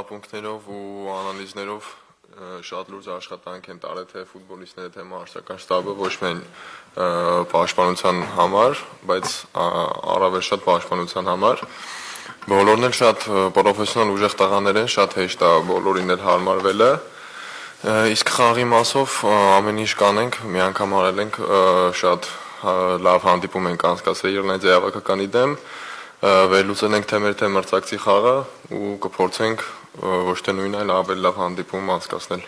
զրահապունքներով ու անալիզներով շատ լուրջ աշխատանք են տարել թե ֆուտբոլիստները, թե մարզական շտաբը ոչ միայն պաշտպանության համար, բայց առավել շատ պաշտպանության համար։ Բոլորն էլ շատ պրոֆեսիոնալ ուժեղ տղաներ են, շատ հեշտ է բոլորին էլ հարմարվելը։ Իսկ խաղի մասով ամեն ինչ կանենք, մի անգամ արել ենք շատ լավ հանդիպում ենք անցկացրել Իռլանդիայի հավաքականի դեմ, վերլուծել ենք թե մեր թե մրցակցի խաղը ու կփորձենք ոչ թե նույն այլ ավելի լավ հանդիպում անցկացնել։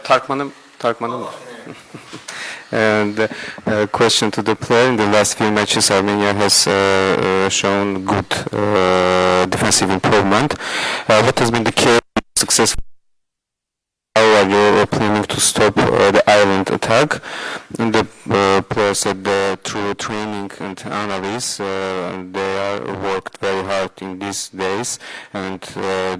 Թարգմանեմ And question to the player, in the last few matches Armenia has shown good defensive improvement. What has been the key success? How are you planning to stop the Ireland attack? And the players said through training and analysis they are worked very hard in these days and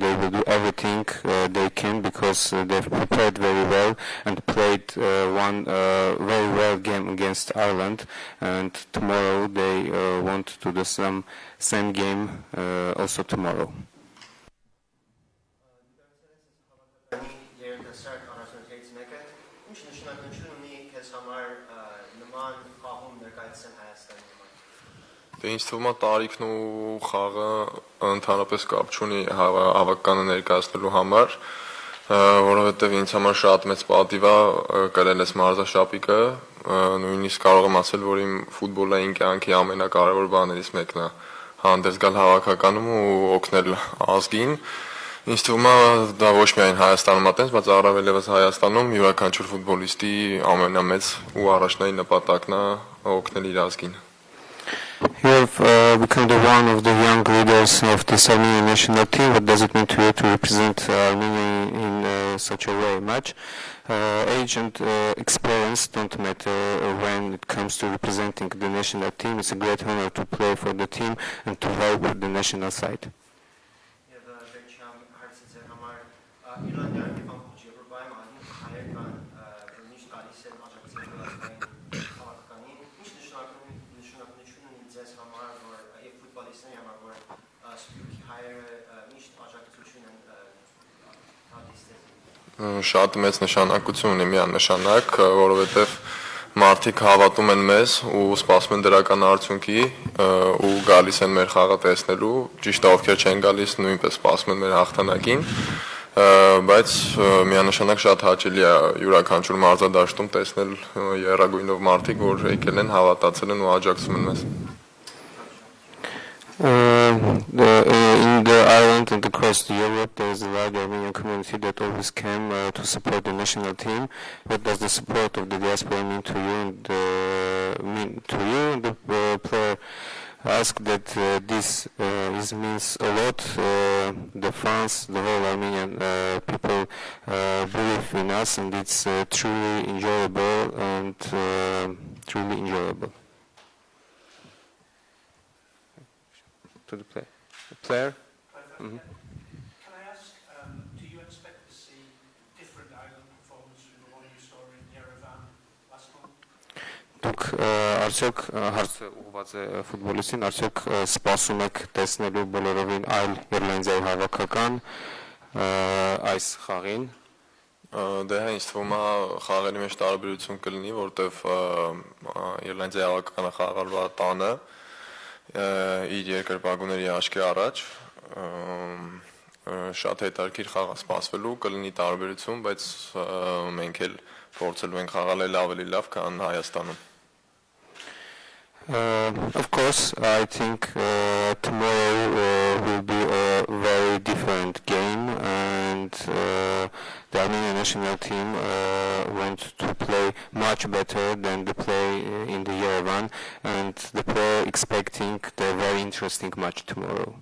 they will do everything they can because they've prepared very well and played one very well game against Ireland, and tomorrow they want to do same game also tomorrow. Ինձ թվում է տարիքն ու խաղը ընդհանրապես կապ չունի հավաքականը ներկայացնելու համար, որովհետև ինձ համար շատ մեծ պատիվ է կրել ես մարզաշապիկը, նույնիսկ կարող եմ ասել, որ իմ ֆուտբոլային կյանքի ամենակարևոր բաներից մեկն է հանդես գալ հավաքականում ու օգնել ազգին։ Ինձ թվում է դա ոչ միայն Հայաստանում է տենց, բայց առավել ևս Հայաստանում յուրաքանչյուր ֆուտբոլիստի ամենամեծ ու առաջնային նպատակն է օգնել իր ազգին։ You have become one of the young leaders of this Armenian national team. What does it mean to you to represent Armenia in such a way match? Age and experience don't matter when it comes to representing the national team. It's a great honor to play for the team and to help the national side. Շատ մեծ նշանակություն ունի միանշանակ, որովհետև մարդիկ հավատում են մեզ ու սպասում են դրական արդյունքի ու գալիս են մեր խաղը տեսնելու, ճիշտ է ովքեր չեն գալիս նույնպես սպասում են մեր հաղթանակին, բայց միանշանակ շատ հաճելի է յուրաքանչյուր մարզադաշտում տեսնել եռագույնով մարդիկ, որ եկել են, հավատացել են ու աջակցում են մեզ։ In the Ireland and across Europe, there is a large Armenian community that always came to support the national team. What does the support of the diaspora mean to you? And the player asked that this means a lot. The fans, the whole Armenian people believe in us, and it's truly enjoyable and truly enjoyable. To the player. Can I ask, do you expect to see different Ireland performance from the one you saw in Yerevan last month? Դուք արդյոք հարցը ուղղված է ֆուտբոլիստին, արդյոք սպասում եք տեսնելու բոլորովին այլ Իռլանդիայի հավաքական այս խաղին։ Դե ինձ թվում է խաղերի մեջ տարբերություն կլինի, որտեվ Իռլանդիայի հավաքականը խաղալվա տանը իր երկրպագուների աչքի առաջ շատ հետաքրքիր խաղ սպասվելու կլինի տարբերություն, բայց մենք էլ փորձելու ենք խաղալ ավելի լավ, քան Հայաստանում։ Of course, I think tomorrow will be a very different game, and the Armenian national team want to play much better than the play in the Yerevan, and the player expecting the very interesting match tomorrow.